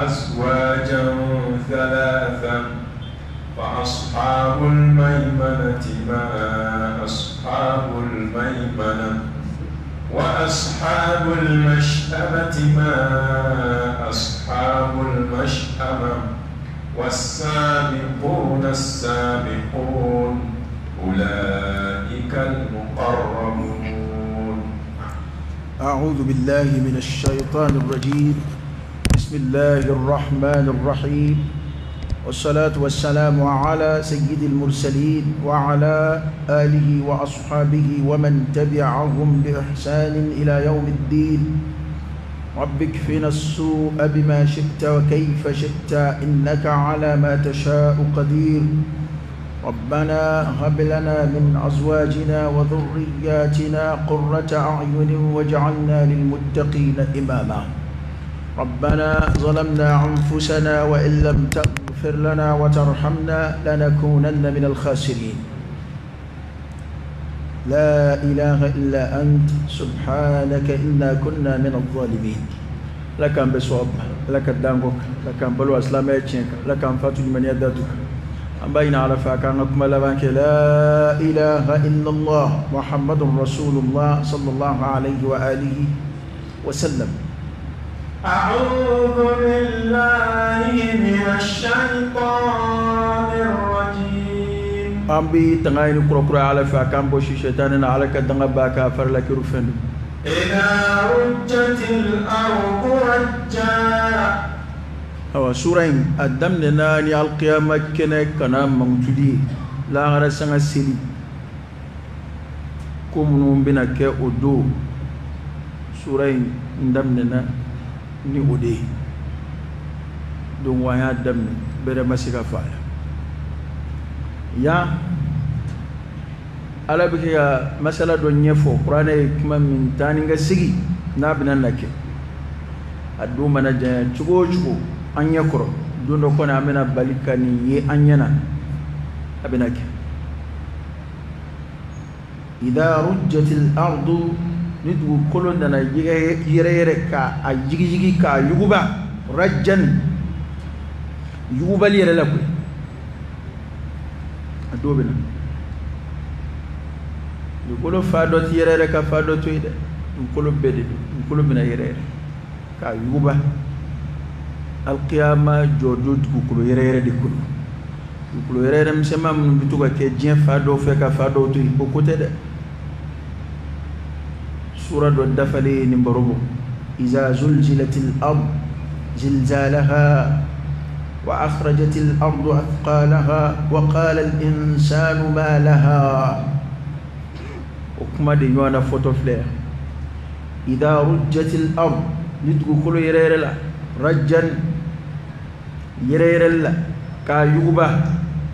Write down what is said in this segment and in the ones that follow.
أزواجا ثلاثا فأصحاب الميمنة ما أصحاب الميمنة وأصحاب المشأمة ما أصحاب المشأمة والسابقون السابقون أولئك المقربون. أعوذ بالله من الشيطان الرجيم. بسم الله الرحمن الرحيم، والصلاة والسلام على سيد المرسلين وعلى آله وأصحابه ومن تبعهم بإحسان إلى يوم الدين. رب اكفنا السوء بما شئت وكيف شئت إنك على ما تشاء قدير. ربنا هب لنا من أزواجنا وذرياتنا قرة أعين واجعلنا للمتقين إماما. ربنا ظلمنا أنفسنا وإن لم تغفر لنا وترحمنا لنكونن من الخاسرين. لا إله إلا أنت سبحانك إنا كنا من الظالمين. لك أن بصواب، لك الدانغوك، لك أن بلو أسلام يتشنك، لك أن فاتو من يداتك أبين على فاكانكم لبانك. لا إله إلا الله محمد رسول الله صلى الله عليه وآله وسلم. أعوذ بالله من الشيطان الرجيم. أمبي تناين كروكرا على فاكان بوشي شيطاننا على كدنا باكا فرلك رفن. إذا رجت الأرض رجا. أو سورين الدم ناني القيامة كنا كنا موجودي لا غرسنا سلي كم نومبنا كأودو سورين الدم ni ode don waya dammi bere masika fala ya ala bike ya masala don nyefo qur'ana kuma min tani nga sigi na binan nake addu mana ja chugo anya koro don do kona amena balikani ye anyana abinake. idha rujjatil ardu nidu kolon dana yere ka a jigi ka yuguba rajjan yuguba yere la ko adobena du kolo fado yere ka fado to ide du kolo bede du kolo bina yere ka yuguba alqiyama jodo du kolo yere de kolo du kolo yere msema mun bituga ke jien fado fe ka fado to ko kote de سورة الدفل نمبربو. إذا زلزلت الأرض زلزالها وأخرجت الأرض أثقالها وقال الإنسان ما لها. وكما ديوانا فوتوفلير. إذا رجت الأرض نتقول يرير لا رجا يرير لا كايوبا.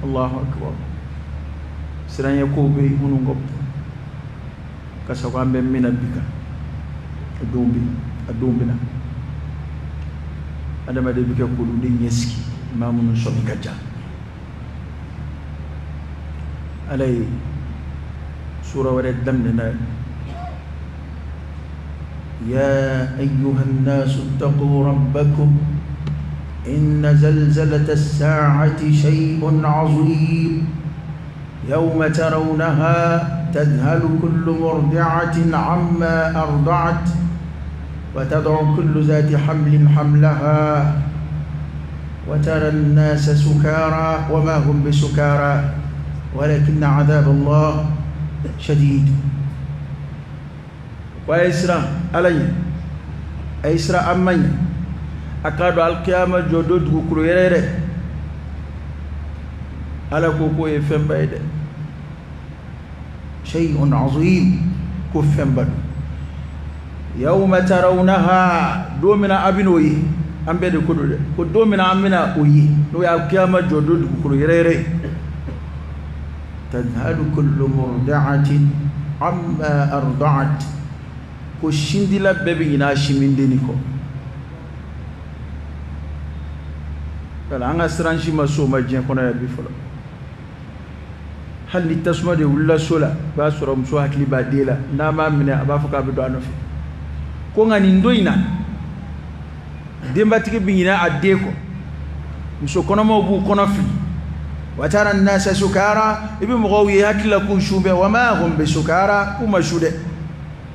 الله أكبر. سران يكوبي هنونغب kasakwambe mina bika adumbina adama de bika kulu de nyeski mamun somi gaja alay sura wala damna. يا أيها الناس اتقوا ربكم إن زلزلة الساعة شيء عظيم يوم ترونها تذهل كل مرضعة عما أرضعت وتضع كل ذات حمل حملها وترى الناس سكارى وما هم بسكارى ولكن عذاب الله شديد. ويسرى علي أيسرى أمي أكاد القيامة جدود كل يرى على كوكو يفهم بعيد شيء عظيم كفن بدو. يوم ترونها دومنا أبنوي أم بيد كدو دومنا أمنا أوي نو القيامة جدود كل يرى تذهل كل مرضعة عما أرضعت كشندي لببي ناشي من دينكو. قال أنا سرانشي مسوما جين كنا يبيفلا هل للتسمى دي ولا سولا باسورة مسوها كلي بعديلا ناما من أبافك أبدو أنوفي كونا نندوينا dembatigi binyina adeko muso kono mo bu kono fi watara an-nasa sukara ibi mugawi hakla ku shube wama hum bisukara kuma shude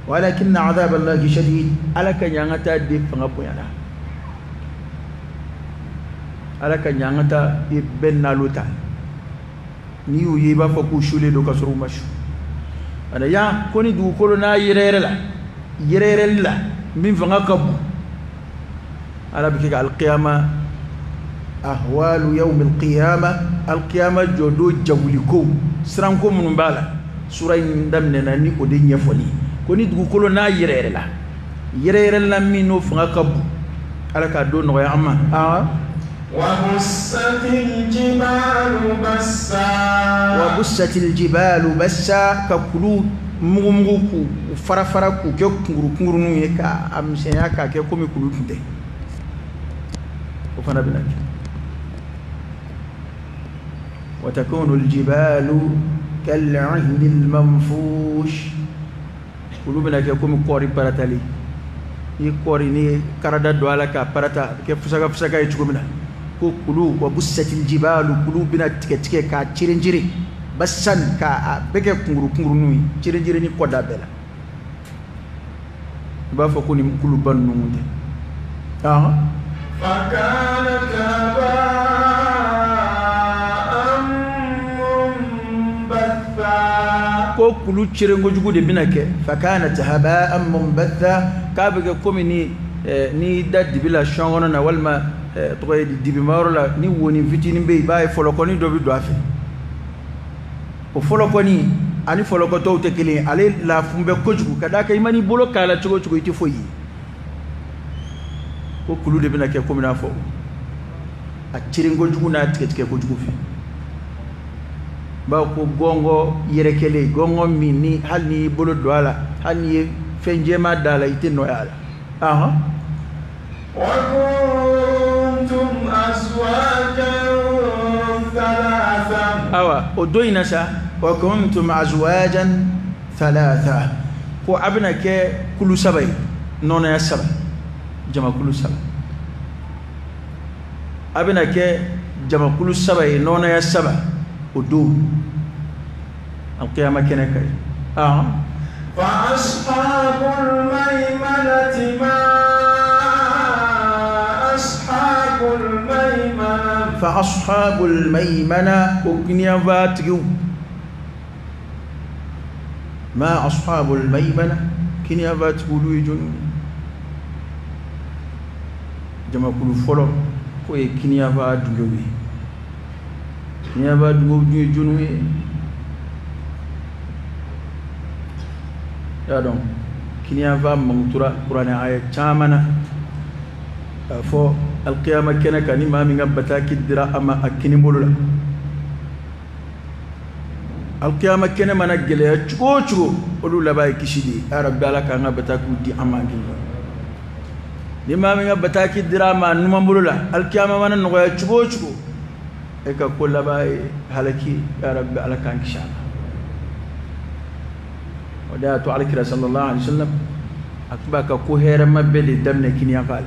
walakin adhab Allah shadid alaka nyangata de fanga poyana alaka nyangata ibenna luta ni uyi ba fa ku shule do kasuru mashu ana ya koni du kolo na yirere la min fanga kabu ala bikika al-qiyama ahwalu yawm al-qiyama jodo jawliko sranko mun bala sura ndamne na ni ode nyefoli koni du kolo na yirere la mino fanga kabu ala ka do no ya amma وبست الجبال بسا ككلو مغمغوكو فرافراكو كنغرو نيكا امسيا كا كومي كلو تنتي وفنا بلاك وتكون الجبال كالعهن المنفوش كلو بلاك كومي كوري باراتالي يكوري ني كارادا دوالا كا بارتا كفسكا يتشكومنا ko kulu wa bussatil jibalu kulu bina tike ka cirinjiri bassan ka beke kunguru nui cirinjiri ni koda bela ba fa kuni kulu bannu munde fakana kaba'an munbatha ko kulu ciringo jugu de bina ke fakana haba'an munbatha ka beke komini ni daddi bila shongono na walma to dibi marola ni woni fitini be baye folokoni do bi do afi o folokoni ani foloko to te kele ale la fumbe kojugu kadaka imani bolo kala chugo iti foyi ko kulu de bina ke ko mina fo a ciringo jugu na tike ko jugu fi ba ko gongo yere kele gongo mini halni bolo do ala halni fenje ma dala ite no ala وكنتم أزواجا ثلاثة ودوينا وكنتم أزواجا ثلاثة كو أبنك كل سبع نونا سبع جمع كل سبع أبنك جمع كل سبع نونا سبع ودو القيامة كنك فأصحاب الميمنة ما فأصحاب الميمنة وكنيا فاتيو ما أصحاب الميمنة كنيا فاتيو لويجون جمع كل فلو كوي كنيا فاتيو كنيا فاتيو لويجون يا دون كنيا فاتيو مغتورة قرآن آية تامنا فو القيامة كنا كني ما من بتاك الدراء أما أكني مولولا القيامة كنا ما نجلي شو قولوا لباي كشيدي أرب بالك أنا بتاك ودي أما أكني لما من بتاك الدراء ما نما مولولا القيامة ما نغير شو إيكا كل لباي هلكي أرب بالك أنك شان ودعت على كرا صلى الله عليه وسلم أكباك كوهر ما بلي دمنا كني أفعل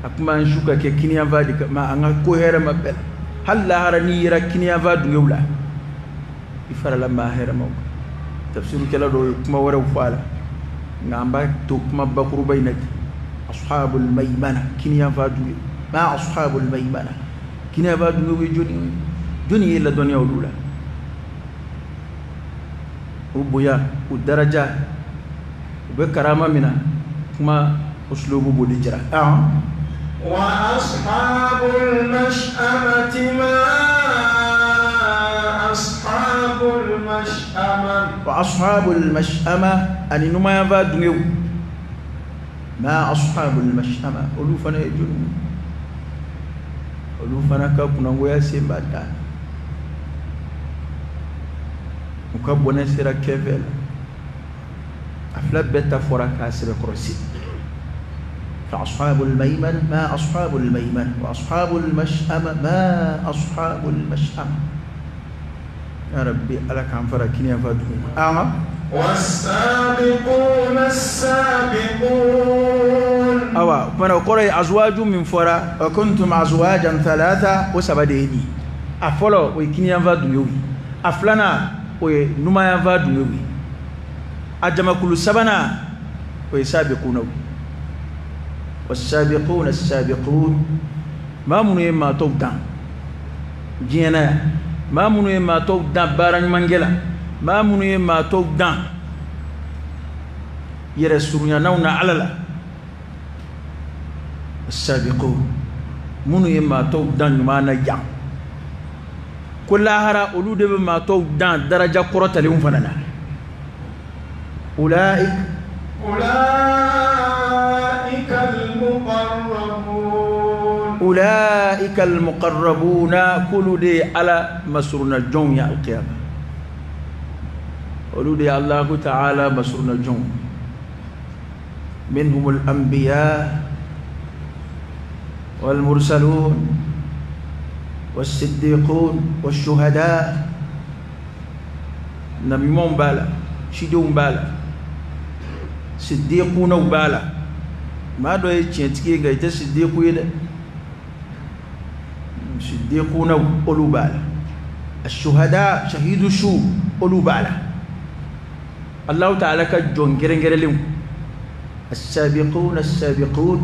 akuma nshuka ke kiniya vadi ma anga ko hera mabel halla harani yira kiniya vadu ngewla ifara la ma hera mo tafsiru kala do kuma wara fala ngamba to kuma bakuru bainati ashabul maymana kiniya vadu ma ashabul maymana kiniya vadu ngewi joni ila dunya ulula ubuya udaraja ube karama mina kuma uslubu bodijira وأصحاب المشأمة ما أصحاب المشأمة وأصحاب المشأمة أن نما يفادوا ما أصحاب المشأمة ألوفنا يجون ألوفنا كابونا وياسين بعدان مكابونا سيرا كيفل أفلا بيتا فورا كاسر كروسي فأصحاب الميمنة ما أصحاب الميمنة وأصحاب المشأمة ما أصحاب المشأمة يا ربي ألك عن فركني فادهم والسابقون السابقون أوا mana kore azwaju min fora wa kuntum azwajan thalatha o sabadeni afolo o kiniyan va dunyowi aflana o numayan va dunyowi ajamakulu sabana o sabiquna والسابقون السابقون ما منو ما تودا جينا ما منو ما تودا بارن منجلا ما منو ما تودا يرسلون نونا على السابقون منو ما تودا ما نجا كل هرا اولود ما تودا درجه قرة لهم فننا اولئك أولئك المقربون كل دي على مسرنا الجون يا القيامة قولوا دي الله تعالى مسرنا الجون منهم الأنبياء والمرسلون والصديقون والشهداء نبيون بالا شدون بالا صديقون بالا ما دو يتشنتكي غايتا صديقو يدا صديقون أولو بالا الشهداء شهيد شو أولو بالا الله تعالى كجون جرين السابقون السابقون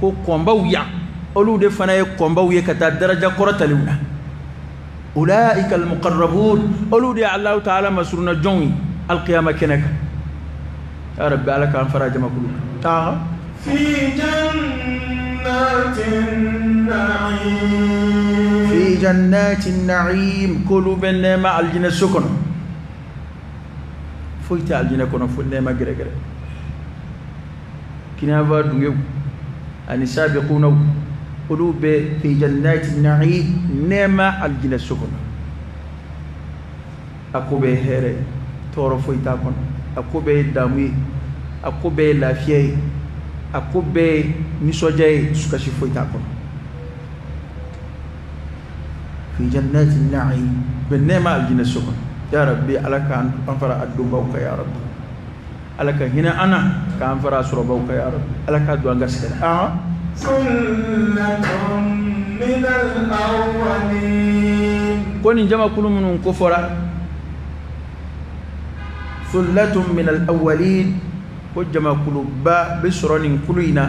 كو قومبويا أولو دفنا قومبويا كتا درجة قرة لونا أولئك المقربون أولو دي الله تعالى مسرنا جوني القيامة كنك يا رب على كان فراج مقلوب في جنات النعيم في جنات النعيم كلوا بالنعمة الجنة سكن فويت الجنة كنا فويت النعمة غير كنا فادو أن سابقون كلوا في جنات النعيم نعمة الجنة سكن أكو بهره تورو فويت أكون أكو بدامي أكو بلافيه أكو بنسوجي سكاشي فويت أكون في جنات النعيم بالنعمة الجنة سكن يا ربي عليك أن أنفر أدوبك يا رب عليك هنا أنا كأنفر أسربك يا رب عليك أدوان غسل سلة من الأولين كون جمع كل من كفر سلة من الأولين وجمع كل با بسرون كلنا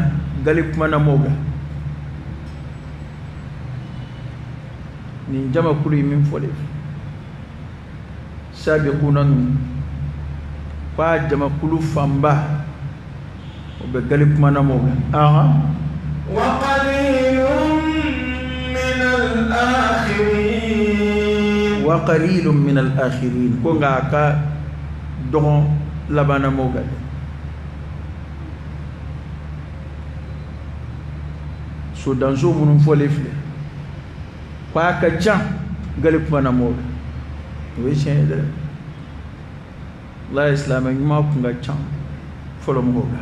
غالب من موغا ni jama kulu min fole sabiquna fa jama kulu famba o be galip manamo wa qalilun min al-akhirin wa qalilun min al-akhirin ko ngaka don labana mogal so danzo munum fole fle kwa ka jan galip mana mo we chen de la islam ma ku nga chan folo mo ga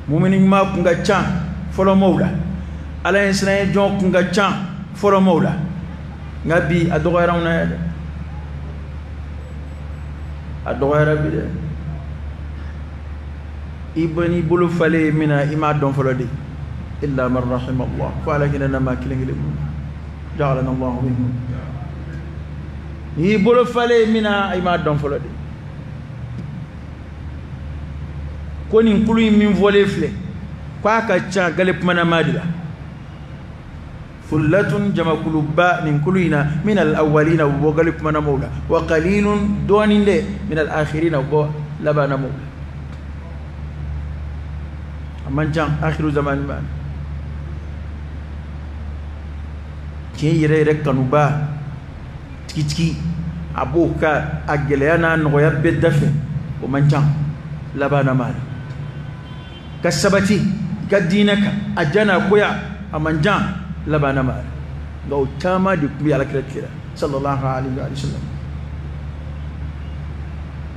mu'mini ma ku nga chan folo mo ga ala islam jon ku nga chan folo mo ga ngabi adoyara una ya adoyara bi de ibani bulu fale mina ima don folo de illa man rahim allah fa lakina ma kilingile جعلنا الله منهم يبولو فالي منا اي ما دون فلودي كوني كلوي من فولي فلي كواكا تشا غالب منا مادلا ثلة جمع كلوبا من كلوينا من الأولين وغالب منا مولا وقليل دون من الآخرين لبانا مولا أمان جان آخر زمان مان yere kanuba tiki aboka ageleyana noya bedafe o manjan labana mal kasabati gadinaka ajana koya amanjan labana mal gaw tama di kubi alakira sallallahu alaihi wasallam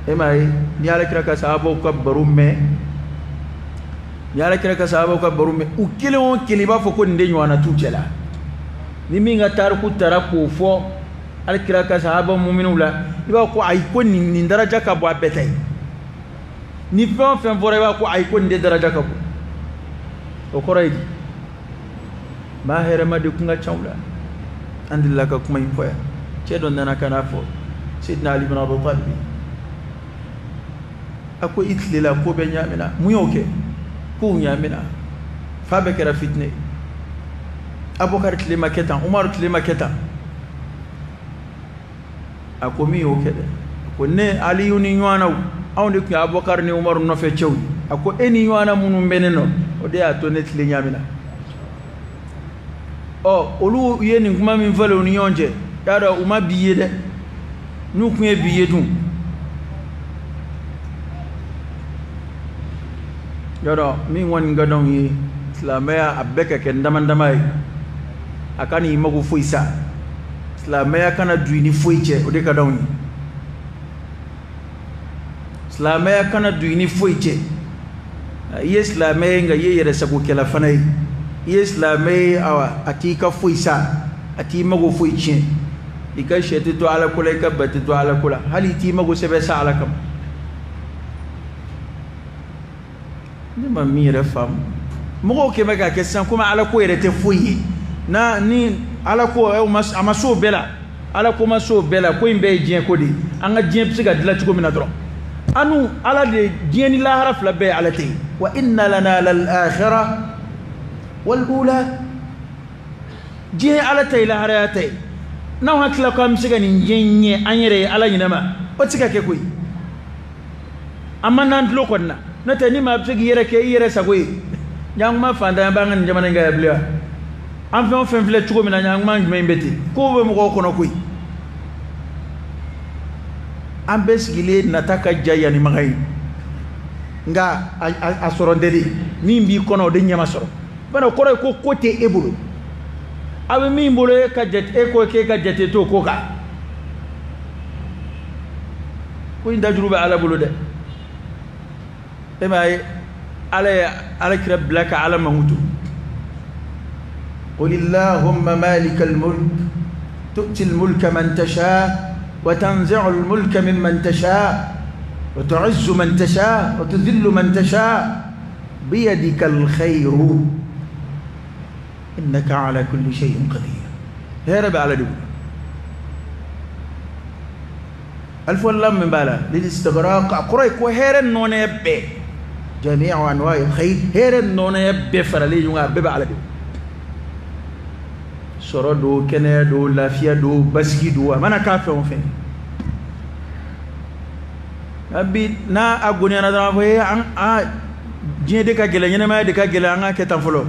emay ni alakira ka sahabo ko barume ni alakira ka sahabo ko barume ukile on kiliba foko ndenyo wana tuchela ni minga tarku tarako fo alkira ka sahaba mu'minu la iba ko ay ko ni daraja ka bo abetay ni fon fen fore ba ko ay ko ni daraja ka bo o koraidi ma here ma de kunga chawla andilla ka kuma impoya cedo nana kana fo sidna ali ibn abi talib ako itlila ko be nyamina muyoke ko nyamina fa be kera fitne abubakar tlima ketan umar tlima ketan ako mi yoke de ko ne ali yuni nywana awde ko abubakar ni umar no fe cewdi ako eni nywana munu beneno o de ato net le nyamina o olu yeni kuma min vale oni yonje yara uma biye de nu kunye biye dun yara min won gadon yi islamaya abeka ken damandamai akani magu foisa islamaya kana duini foiche o de kadon yi islamaya kana duini foiche islamaya nga yere sago kala fanai islamai awa atika foisa ati mago foiche ika shete to ala kula ka bati to ala kula hali ti mago sebe sa ala kam ni ma mire fam mago ke mega question kuma ala ko yere te foyi na ni ala ko amaso bela ala ko maso bela ko imbe jien ko di anga jien psiga dila ci ko mina dro anu ala de jien ni la haraf la be ala te wa inna lana lal akhirah wal ula jien ala te la harate na hakila ko amsiga ni nyenye anyere ala nyinama o tika ke koy amma nan lo ko na te ni ma psigi yere ke yere sagoy nyang ma fanda ba ngan jamana nga yablia am fe on fe vle tugo mina nyang ma ngme mbeti ko be mo ko no koy am besgile nataka jaya ni magay nga asoro ndedi ni mbi kono de nyama soro bana koro ko kote ebulu abe mi mbolo ka jet e ko ke ka jete to ko ka ko inda juruba ala bulu de e may ala kirab laka ala mahutu qul allahumma malikal mulk tu'ti al mulka man tasha وتنزع الملك ممن تشاء وتعز من تشاء وتذل من تشاء بيدك الخير إنك على كل شيء قدير هرب على دبو ألف والله من بالا للاستغراق قريك وهيرن نون يبي جميع أنواع الخير هيرن نون يبي فرلي يوم بيبا على دبو سردو كنادو لافيادو بسكيدو مانا كافي فين أبي نا أقولي أنا دام في جين دكا جلا جين ما دكا جلا أنا كتام فلو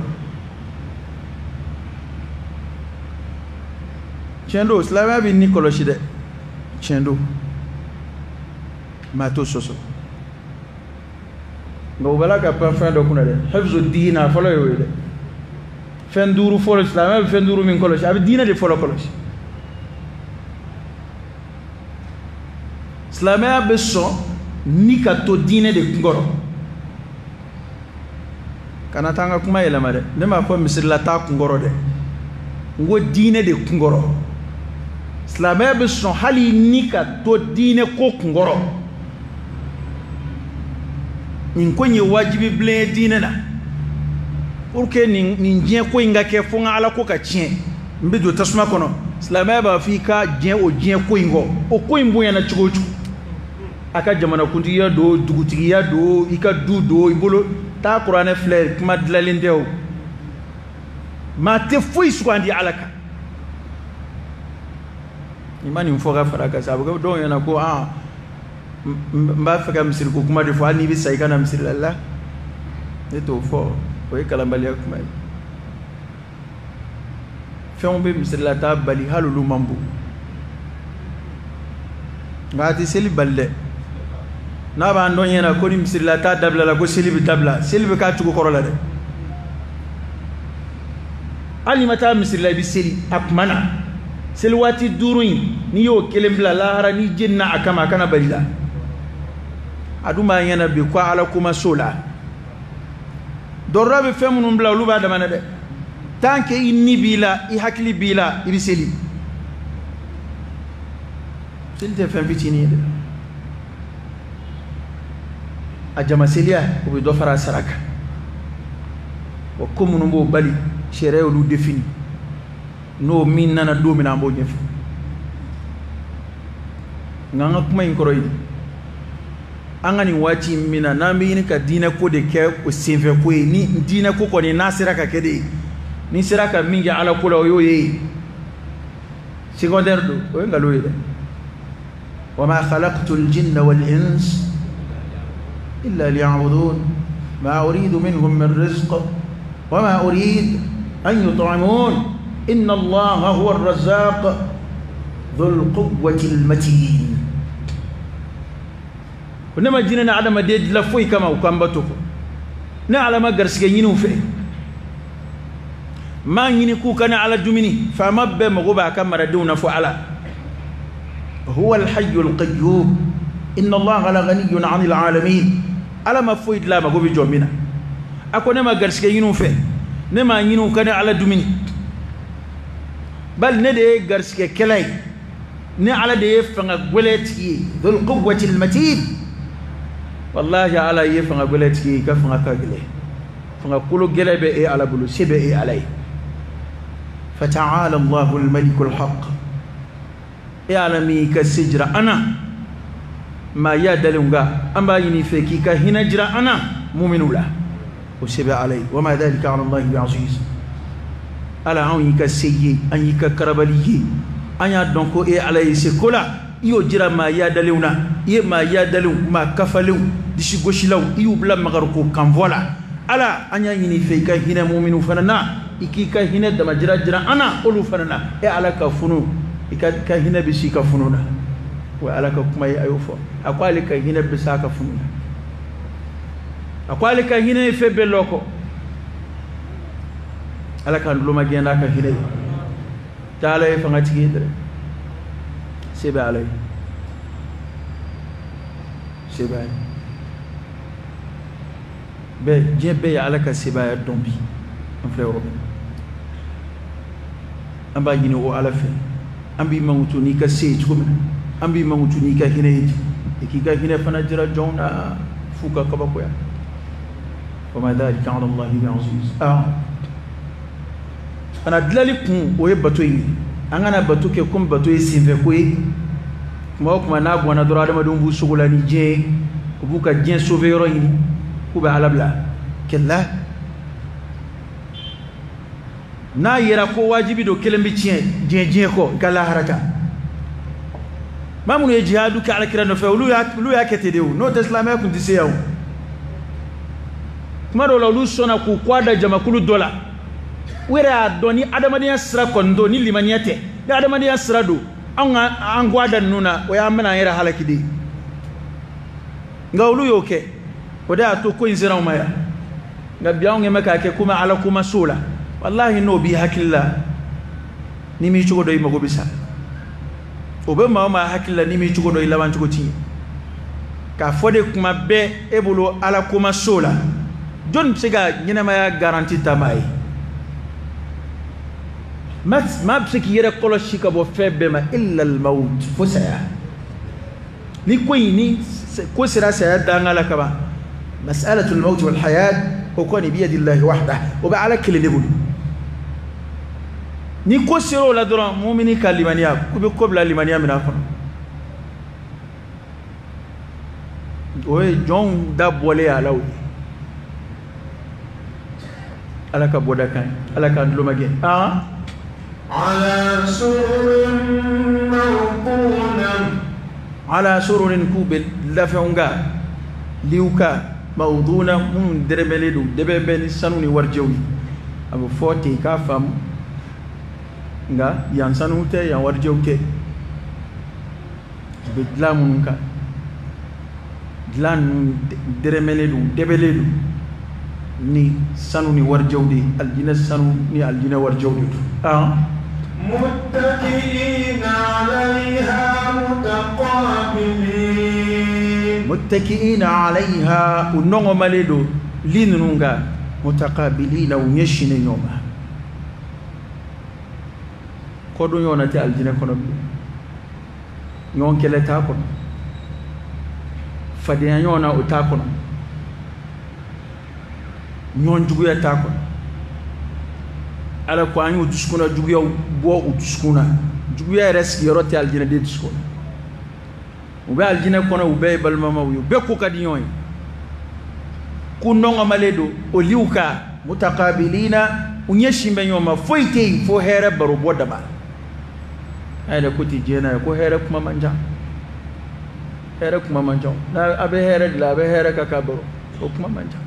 شندو سلامة بيني كلاشي ده شندو ما توسوسو نوبلا كابن فندو كنا ده حفظ الدين فلو يويده فندورو فولو سلامة فندورو من كلاشي أبي دينا دي فولو كلاشي سلامة بسون nika to dine de ngoro kana tanga kuma yela made ne ma ko misilla ta ngoro de ngo dine de ngoro islamé be son hali nika to dine ko ngoro nin ko ni wajibi ble dine na pour que nin jien ko ngake fo ngala ko ka tien mbe do tasma kono islamé ba fi ka jien o jien ko ngo o ko imbu yana chugochu aka jamana kuntiya do dugutigiya do ika du do ibolo ta qur'ane flair kuma dlalindew ma te foi swandi alaka imani mfoga faraka sabu do yana ko mba faka misir ko kuma defo ni bi sai kana misir lalla eto fo ko kalambali kuma fon be misir la ta bali halulu mambu ngati seli balle na ba ndo nyena ko ni misirla ta dabla la ko selibi dabla selibi ka tugo korola de ali mata misirla bi seli akmana selwati duruin ni yo kelembla la hara ni jenna akama kana balila aduma nyena bi ko ala kuma sola dorrabe femunum bla luba da manade tanke inni bila I hakli bila ibi seli selte fem bitini de ajama selia ubi do fara saraka wa comme no bali shere lu défini no min nana do mina mbo ñef nganga kuma in koroy angani wati mina nambi ni ka dina ko de ke ko senfe ko ni dina ko ni nasira ka kede ni sira ka mingi ala ko la yoye secondaire do o ngalo yede wama khalaqtul jinna wal ins illa liya'budun ma uridu minhum min rizq wama urid an yut'imun inna allaha huwa ar-razzaq dhul quwwati al-matin kunama jinana adama de la foy kama ko ambato ko na alama garsige nyinu fe ma nyini ku kana ala dumini fa mabbe magoba kamara duna fu ala huwa al-hayy al-qayyum inna allaha la ghaniyyun 'anil 'alamin alama foy la magobi jomina akone ma garsige nyinu fe ne ma nyinu kana ala dumini bal ne de garsige kelay ne ala de fanga goleti dhul quwwati al-matin wallahi ala ye fanga goleti ka fanga kagile fanga kulu gelebe e ala bulu sebe e alay fata'ala Allahu al-malik al-haq ya alami ka sijra ana ma ya dalunga amba yini feki ka hinajra ana mu'minula o sebe alay wama dhalika 'ala Allah bi'aziz ala an yika seye an yika karabaliye anya donko e alay se kola iyo jira ma ya daluna ye ma ya dalu ma kafalu dishi goshilaw iyo bla magarko kan voila ala anya yini fe ka hina mu'minu fanana iki ka hina da majira jira ana olu fanana e ala ka funu ika ka hina bi shi ka fununa wa ala ka kuma yi ayufo akwali ka hina bi sa ka fununa akwali ka hina fe beloko ala kan luma genda ka hina taala e fanga tigi dere sebe alay sebe be jebe ya ala ka sebe ya dombi en frère Robin amba yini o ala fe ambi mangutu ni ka sey chuma ambi mangutu ni ka hine ki ka hine fana jira jona fuka kabako ya wama dhalika 'ala Allah bi'aziz ana dlali kun o ye bato yi angana bato ke kum bato yi sinve ko yi kuma na gwana dora adama dum bu sugula ni je ko buka je sauver yoro yi ko ba alabla kella na yera ko wajibi do kelembi cien je ko kala haraka mamun ye jihadu ka ala kirano fe lu ya kete de no islamia kun dise yaw kuma do la lu sona ku kwada jamakulu dola wera doni adamadiya sira kondo ni limaniyate da adamadiya sira do an gwada nuna o ya mana yara halakide ngawlu yoke o da to ko inzira umaya ngabiya nge maka ke kuma ala kuma sula wallahi no bi hakilla ni mi chugo do yi mago bisa o be ma hakilla ni mi chugo do yi lawan chugo ti ka fode kuma be ebulo ala kuma sula jon siga nyina ma garanti tamai ما بسك يرى كل شيء كبو فبما إلا الموت فسيا نكويني كسر سيا دعنا كما مسألة الموت والحياة وكون بيد الله وحده وبعلى كل نقول نكسر ولا درا مؤمني كلمانيا كبلا لمانيا من أخر وي جون داب ولي على كبودا كان على كان لوماجي على سرر موضونة على سرر كوبل لفعونغا ليوكا موضونة من دربلدو دببن سنوني ورجوي أبو فوتي كافم nga yan sanute yan warjowke bedlamunka dlan deremeledu debeledu ni sanuni warjowdi aljina sanu ni aljina warjowdi متكئين عليها متقابلين متكئين عليها ونغو مالدو لينونغا متقابلين ونيشين يوما كودو يونا تي الجنة كونو نيون كلا تاكون فديان يونا وتاكون نيون جوغيا تاكون ala ko anyu duskuna juguya bo duskuna juguya reski yoroti aljina de duskuna ube aljina kono ube balmama yu be ko kadiyon kunno ngamaledo oliuka mutaqabilina unyeshimbe nyoma foite fo here baro bodaba ayda kuti jena ko here kuma manja na abe here la abe here kakabaro ko kuma manja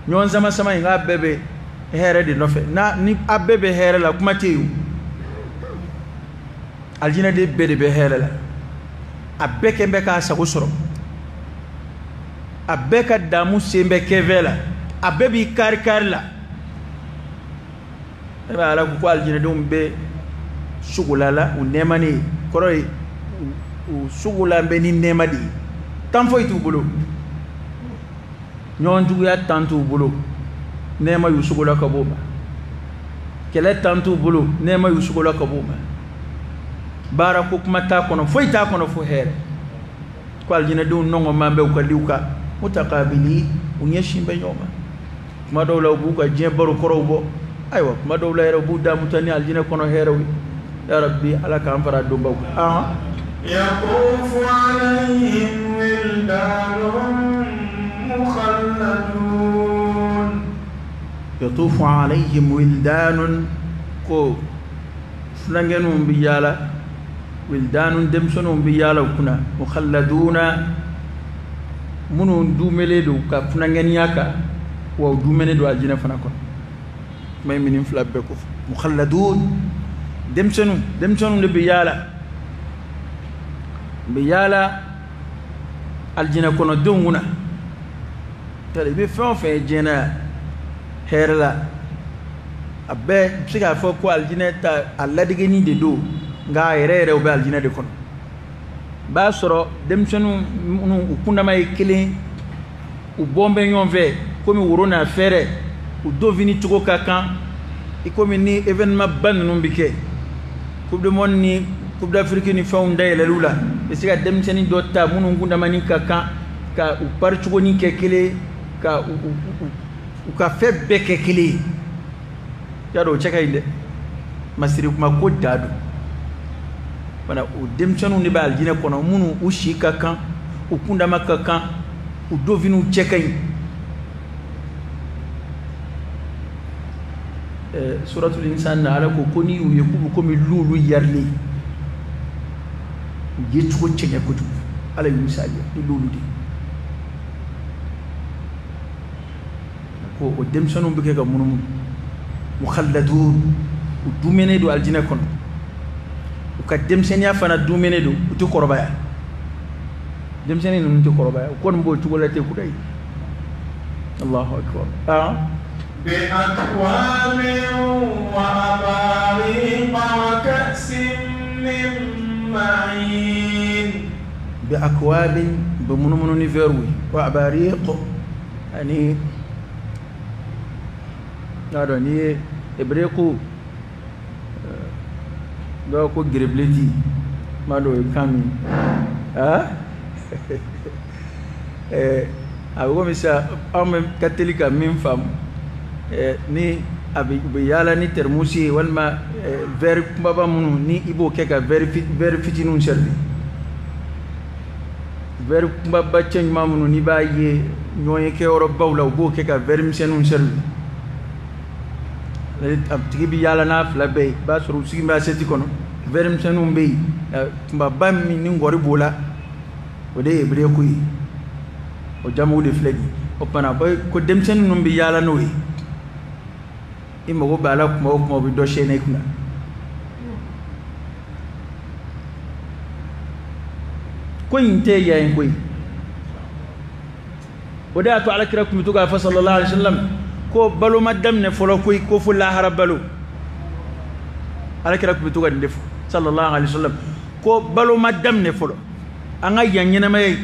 nyon sama inga bebe here de nofe na ni abebe here la kuma teyu aljina de bede be here la abeke mbeka sago soro abeka damu sembe kevela abebi kar la eba ala ko aljina dum be sugulala u nemani koroy u sugula be ni nemadi tan foy tu bulu nyon jugu ya tantu bulu nema yu sugula ka boba kele tantu bulu nema yu sugula ka boba bara ko kuma ta kono foy ta kono fo here ko aljina dum nongo mambe ko liuka mutaqabili unyeshimbe nyoma kuma dawla bu ka jebaro korobo aywa kuma dawla yero bu da mutani aljina kono here ya rabbi ala ka amfara do baw يطوف عليهم ولدان مخلدون يطوف عليهم ولدان كو فلانغنون بيالا ولدان دمسونون بيالا كنا مخلدون منون دومليدو كا فلانغنياكا و دومنيدو الجنه فناكون may minin flabbe ko mukhalladun demsonu biyala aljina kono dunguna tale be fe jena herla abbe sika fo ko aljina ta alla de geni de do nga yere be aljina de kono ba soro demsonu ukunda may kele u bombe nyonve komi worona fere u dovini tugo kakan ikomi ni événement ban numbike coupe du monde ni coupe d'Afrique ni faunda ele lula esika demseni dotta munu ngunda mani kakan ka u parchugo ni kekele ka u ka febbe kekele yaro cheka inde masiri kuma ko dadu wana u demsenu ni ba aljina kono munu u shika kan u kunda makakan u dovinu cheka suratul insan ala ko koni u yekubu komi lulu yarli yetu ko cenge ko tu ala misali ni lulu di ko o demsonu be ga munum mukhalladun dumene do aljina kono o ka demseni afana dumene do uti korobaya demseni no uti korobaya kon mbo tugolate ku dai Allahu akbar بأكواب وأباريق وكأس من معين بأكواب بمنمن نيفروي وأباريق يعني هذا ني إبريقو دو كو غريبلتي ما دو كامي أقول مثلا أم كاتوليكا من فام ni abi yala ni termusi walma ver baba munu ni ibo keka ver fitinun servi ver baba chen mamunu ni baye nyoye ke oro bawla bo keka ver misenun servi le abtigi bi yala na flabe ba suru sigi ba seti kono ver misenun be baba mi ni ngori bola o de ebre ko yi o jamu de flegi o pana boy ko demsenun bi yala noyi imo go bala kuma bi do shene kuna ko inte yayin koy wada to ala kira kuma to ga fa sallallahu alaihi wasallam ko balu madam ne folo koy ko fu la harabalu ala kira kuma to ga ndef sallallahu alaihi wasallam ko balu madam ne folo anga yanyena may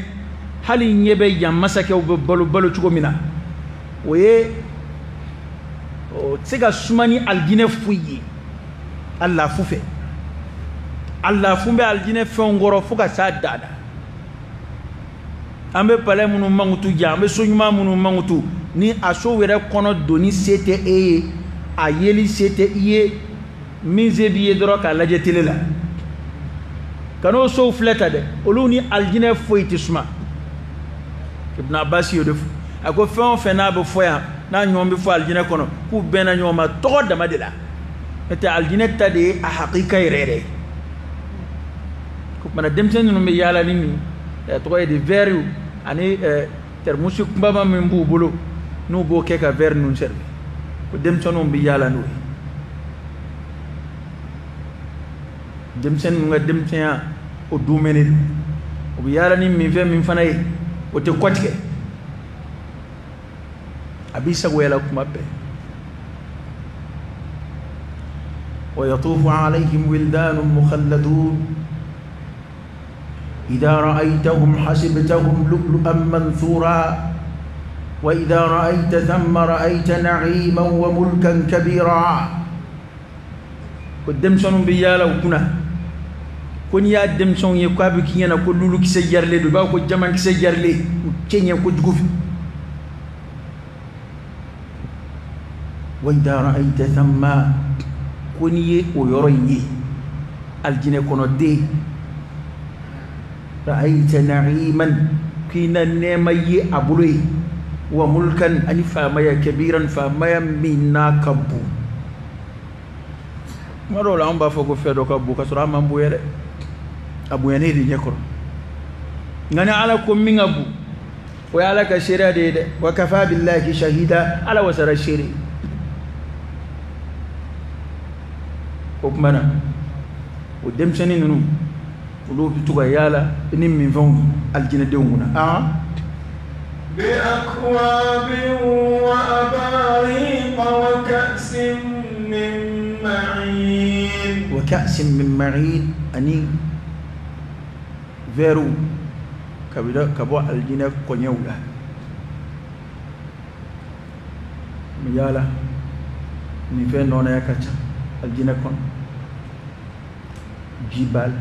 hali nyebe yam masake o balu chugo mina oye tsega sumani aljine fuyi Allah fufe Allah fumbe aljine fongoro fuka sa dada ambe pale munu mangutu ja ambe sonyuma munu mangutu ni aso were kono doni sete a yeli sete iye min zebiye doro ka laje tele la kano so fleta de oluni aljina foyti suma ibn abbas yodef ako fon fena be foya na nyom be fo aljina kono ku bena nyoma to dama de la ete aljina tade a haqiqa rere ko mana dem sen no me yala ni to de veru ani termusu baba min bu bulu no bo ke ka ver nun serbe ko dem sono bi yala no dem sen nga dem sen o dumeni o bi yala ni min fe min fanay o te kotike abisa wela kuma be wa yatufu alayhim wildanun mukhalladun إذا رأيتهم حسبتهم لؤلؤا منثورا وإذا رأيت ثم رأيت نعيما وملكا كبيرا قدمسون بيالا وكنا كن يا دمسون يقابل كينا كل لولو كسيجر لي دبا كو جمان كسيجر لي كينيا كو جوف وإذا رأيت ثم كن يي ويريني الجنة كونو دي رأيت نعيما كينا نيمي أبولي وملكا أني فاميا كبيرا فاميا منا كبو مرو لا أمبا فوق فيدو كبو كسر أمام بوير أبو ينيري نيكور غني على كم من أبو ويالا كشيرا ديد وكفى بالله شهيدا على وسر الشيري وكمنا ودم سنين نو ولو بتوغا يالا نيم من فون الجنة دونغنا بأكواب وأباريق وكأس من معين وكأس من معين أني فيرو كبو الجنة كونيولا ميالا نيفين نونا يكاتا الجنة كون جبال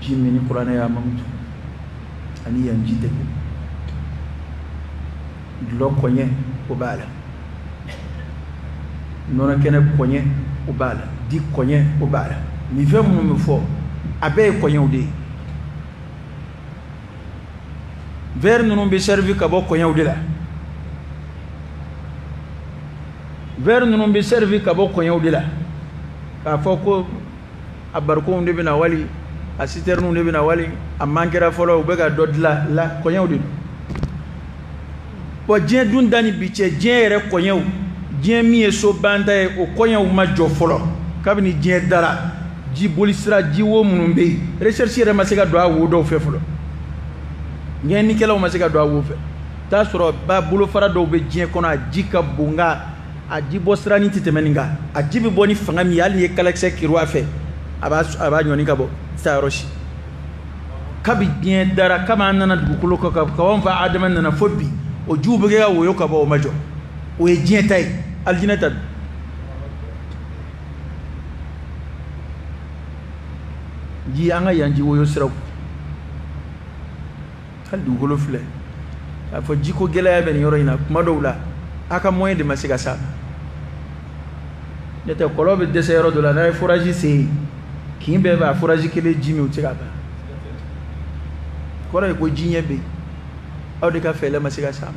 jimini qur'ana ya mamtu ani yanjite dlo konye ubala nona kene konye ubala di konye ubala mi ve mu fo abe konye udi ver nunu be servi ka bo konye udi la ver nunu be servi ka bo konye udi la ka fo ko abarko unde bina wali asiter nu nebina wali amankera folo ubega dodla la konyew di po dien dun dani biche dien re konyew dien mi so banda e o konyew ma jo folo kabini dien dara ji bolisra ji wo munumbe recherche re masega do awu do fe folo ngen ni kala o masega do awu fe ta soro ba bulo fara do be dien kono ajika bunga aji bosra ni titemeninga ajibi boni fanga mi yali e kala se kirwa fe aba nyoni kabo saroshi kabi bien dara kama nana dukulo ko ka won fa adaman nana fobbi o jubuge ya woyo ka bo majo o e jien tay aljinata ji anga yanji woyo siraw kal dukulo fle afo jiko gela ya ben yoro ina kuma dowla aka moyen de masiga sa nete kolobe de sero de la na foraji se kimbe ba foraji kele jimi utika ba kora ko jinye be awde ka fele masiga sa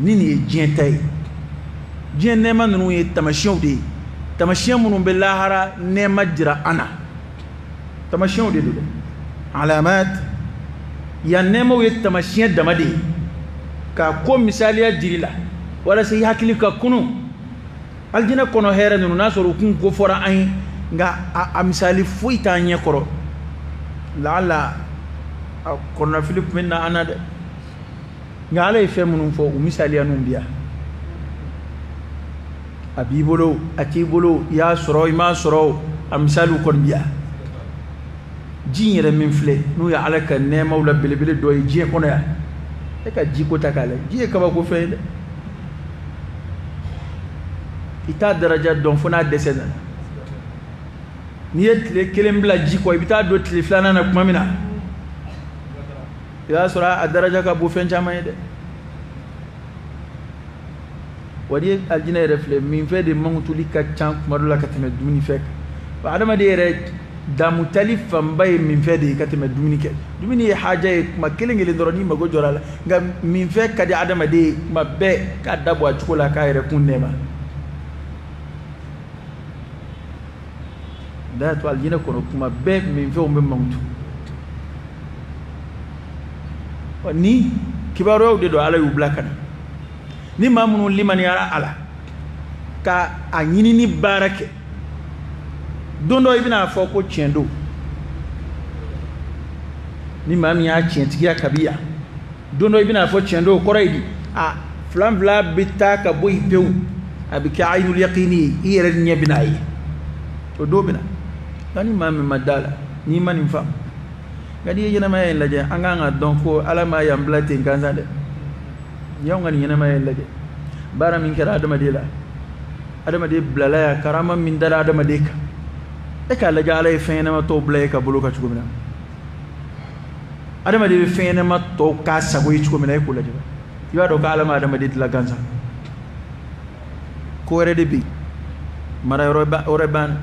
nini e jien tay jien nema nunu e tamashion de tamashion munun be lahara nema jira ana tamashion de do alamat ya nema we tamashion damade ka ko misali ya dirila wala sai hakili ka kunu aljina kono here nunu nasoro kun ko fora ay nga a misali fuita nye koro la kono Philip minna anade nga ala ife munun fo misali anun biya abibolo atibolo ya soro ma soro am misalu kon biya jinyere min fle nu ya ala kan ne mawla bilibili do ji kono ya e ka ji ko takale ji ka ba ko fe ita daraja don fona desena niyet le kelem bla ji ko ibita do tli flana na kuma mina ya sura a daraja ka bu fen jama'i de wadi aljina refle min fe de mangtuli ka chan madola ka teme duni fek ba adama de re da mutalif mbay min fe de ka teme duni ke duni haja ma kelengele ndoroni mago jorala nga min fe ka di adama de mabbe ka dabo a chukula ka re kunnema da to aljina kono kuma be min fe o mbe mangtu ni kibaro de do ala yu blakana ni mamunu liman yara ala ka anyini ni barake dondo ibina fo ko chendo ni mami ya chentiya kabiya dondo ibina fo chendo koraidi a flam vla bitta ka boy pew abika ainul yaqini ire nyebinai to dobina ani mami madala ni manim fam gadi yena may laje anganga donc ala ma yam blate nganza de yow ngani yena may laje bara min kara adama de blala ya karama min dala adama de ka e ka laje ala fena ma to blay ka buluka chugumina adama de fena ma to ka sago yi chugumina ko laje yo do ka ala ma adama de la ganza ko re de bi mara roban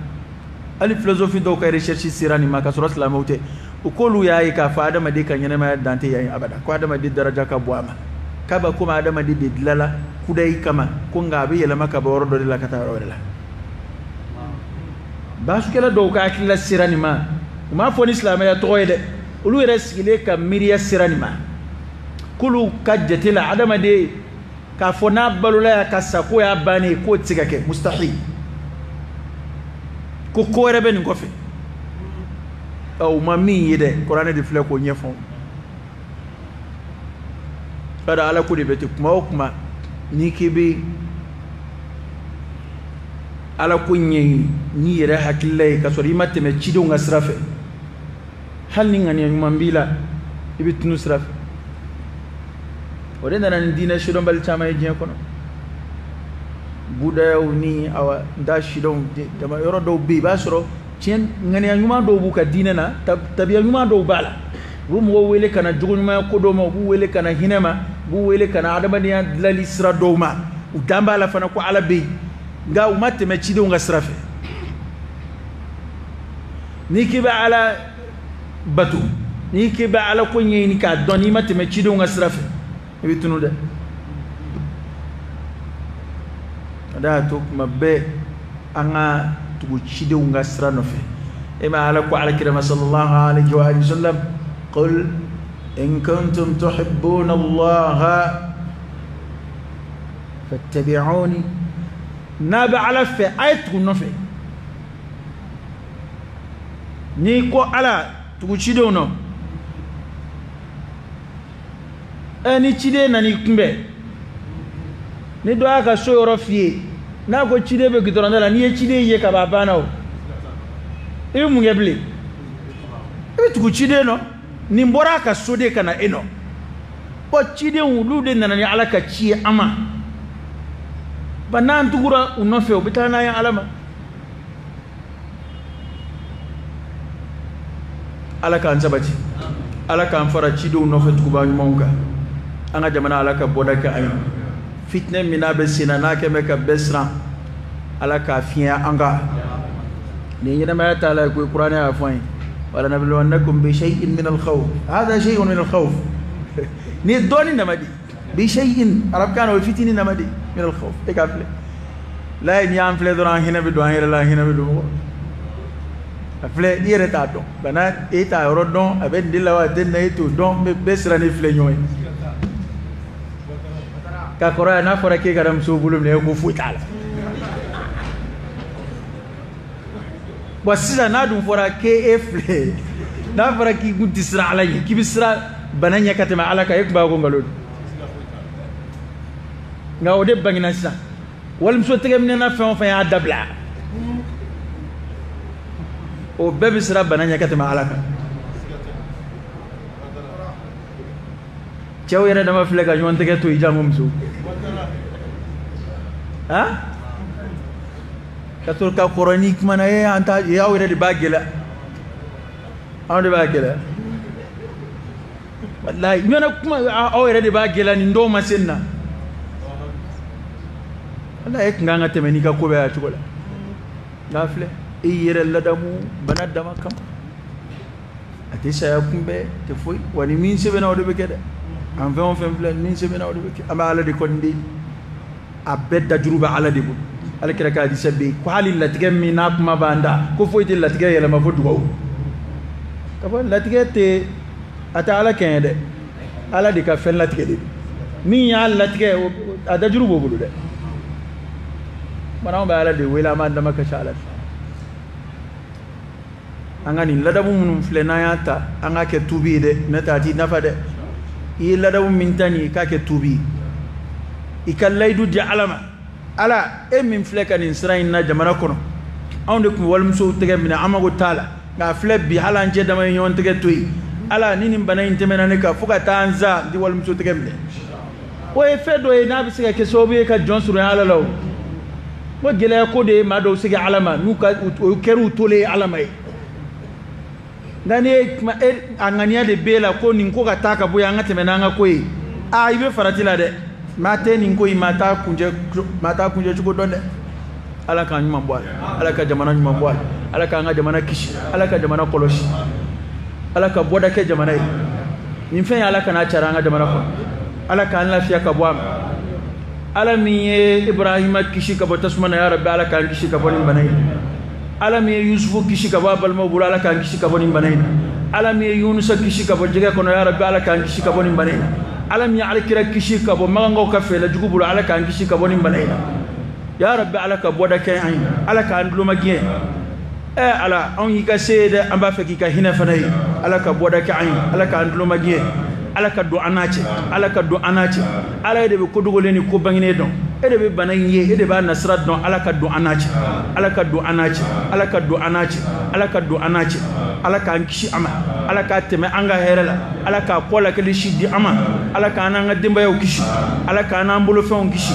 ali philosophie do ka recherche sirani ma ka sura islamawte ukolu yayi ka fa adama de kan yana ma dante yayi abada ko adama de daraja ka buama kaba kuma adama de dilala kudai kama ko ngabe yela maka ba wordo de la kata wala basu kala do ka akilla sirani ma fo islam ya toyde ulu resile ka miriya sirani ma kulu kajjatila adama de ka fona balula ka sako ya bani ko tigake mustahil ko ko rebe ni ko fe aw mami yede Qur'an de fle ko nyefon kada ala ko de beti kuma ni kebe ala ko nyi ni yere hakille ka sori matte me cido ngasrafe hal ni ngani mambila ibitnu srafe ore nan dina shido bal chama je kono buda ni awa da shido de ma yoro do bi basro cien ngani nyuma do buka dina na tabiya nyuma do bala bu mo wele kana jugu nyuma ko do mo bu wele kana hinema bu wele kana adama ni lali sra do ma u damba la fana ko ala be nga u matte me cido nga srafe ni kiba ala batu ni kiba ala ko nyeni ka doni matte me cido nga srafe e bitunu de ada to mabbe anga tugu cido nga sra no fe e ma ala ko ala kirama sallallahu alaihi wa sallam qul in kuntum tuhibbuna allaha fattabi'uni naba ala fe ayat no fe ni ko ala tugu cido no eni cide nani kumbe ni do aka so yoro fie na ko cide be gidoro ndala ni cide ye ka baba na o e mu ngeble e tugu cide no ni mbora ka so de kana eno o cide wulude nana ni ala ka ci ama banan tugura uno fe o bitana ya alama ala kan sabati ala kan fara cido uno fe tuguba monka anga jamana ala ka bodaka ay fitne mina be sinana ke me ka besra ala ka fiya anga ni ngena ma taala ko qur'ani ya fain wala nabluwannakum bi shay'in min al-khawf hada shay'un min al-khawf ni doni namadi bi shay'in arab kana wa fitini namadi min al-khawf e ka fle la ni am fle doran hina bi do hina la hina bi do fle dire ta do bana e ta rodon abe dilawa den na eto don be besra ni fle nyoy ka kora na fora ke garam so bulum ne ko futala wasila na dum fora ke efle na fora ki gunti sira alay ki bisra bananya katama alaka ek ba ko ngalod nga ode bangina sa wal mso tegem ne na fa ya dabla o bebe sira bananya katama alaka cew yere dama fle ga jonte ke to ijamum so ha katul ka quranique mana e anta ya were de bagela ande bagela wallahi nyona kuma o were de bagela ni ndo masenna Allah ek nganga temeni ka ko be ya tugola ngafle e yere ladamu banadama kam ate saya kumbe te foy wani min sebe na wado be kede en fait on fait min sebe na wado be kede ama ala de kondi abedda juruba ala de bu ala kira ka di sabbe ko halil latige mi na kuma banda ko foy de latige yela ma fodu ko ka fo latige te ata ala kende ala de ka fen latige de min ya latige ada jurubo bulu de mana ba ala de wela ma ndama ka shala angani ladabu munum flena yata anga ke tubi de natati nafa de yi ladabu mintani ka ke tubi ikallaydu di alama ala e min fleka ni sirain na jamana kono awde ko walmso tege mina amago tala ga flebbi hala nje dama yon tege toyi ala nini bana intemena ne ka fuka tanza di walmso tege mbe o e fedo e na bisika ke sobe ka jonsuru ala law mo gele ko de ma do sigi alama nu ka o keru tole alama e ngani angania de bela ko nin ko ka taka boya ngate menanga ko e a ibe faratila de mate nin ko mata kunje chugo donde ala ka nyuma mbwa ala ka jamana nyuma mbwa ala ka nga jamana kishi ala ka jamana koloshi ala ka boda ke jamana e nin fe ala ka na charanga jamana ko ala ka lafiya ka bwa ala mi ibrahima kishi ka botasmana ya rabbi ala ka kishi ka bonin banai ala mi yusufu kishi ka babal mabul ala ka kishi ka bonin banai ala mi yunus kishi ka bojega kono ya rabbi ala ka kishi ka bonin banai ala mi ala kira kishi ka bo magango ka fela jugubul ala ka kishi ka bonin banai ya rabbi ala ka boda ke ayin ala ka andulu magiye ala on yi ka sede amba feki ka hina fanai ala ka boda ke ayin ala ka andulu magiye ala ka do anache ala de be ko dugoleni ko bangine don ede be bananye ede ba nasrat don ala ka do anache ala ka nkishi ama ala ka teme anga herela ala ka pola ke shidi ama ala ka nanga dimba yo kishi ala ka nambulo fe on kishi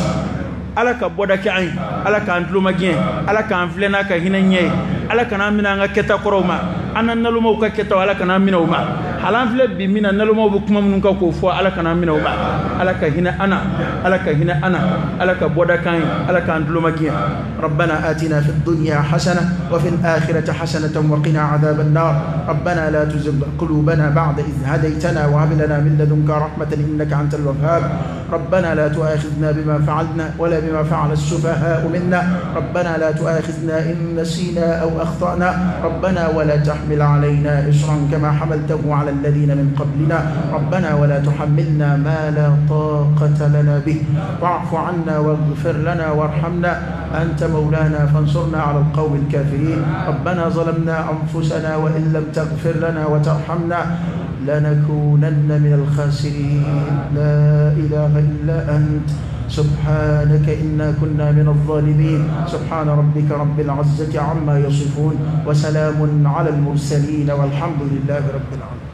ala ka boda ke ayin ala ka andlu magien ala ka anflena ka hinanye ala ka namina nga keta koroma anan nalumo ka keta ala ka namina uma halan fle bi mina nalumo bu kuma mun ka ko fo ala ka namina uma ala ka hina ana ala ka boda kan ala ka andlu magien rabbana atina fid dunya hasana wa fil akhirati hasanatan wa qina adhaban nar rabbana la tuzigh qulubana ba'da idh hadaytana wa hab lana min ladunka rahmatan innaka antal wahhab rabbana la tu'akhidhna bima fa'alna wala بما فعل السفهاء منا ربنا لا تؤاخذنا إن نسينا أو أخطأنا ربنا ولا تحمل علينا إصرا كما حملته على الذين من قبلنا ربنا ولا تحملنا ما لا طاقة لنا به واعف عنا واغفر لنا وارحمنا أنت مولانا فانصرنا على القوم الكافرين ربنا ظلمنا أنفسنا وإن لم تغفر لنا وترحمنا لنكونن من الخاسرين لا إله إلا أنت سبحانك إنا كنا من الظالمين سبحان ربك رب العزة عما يصفون وسلام على المرسلين والحمد لله رب العالمين.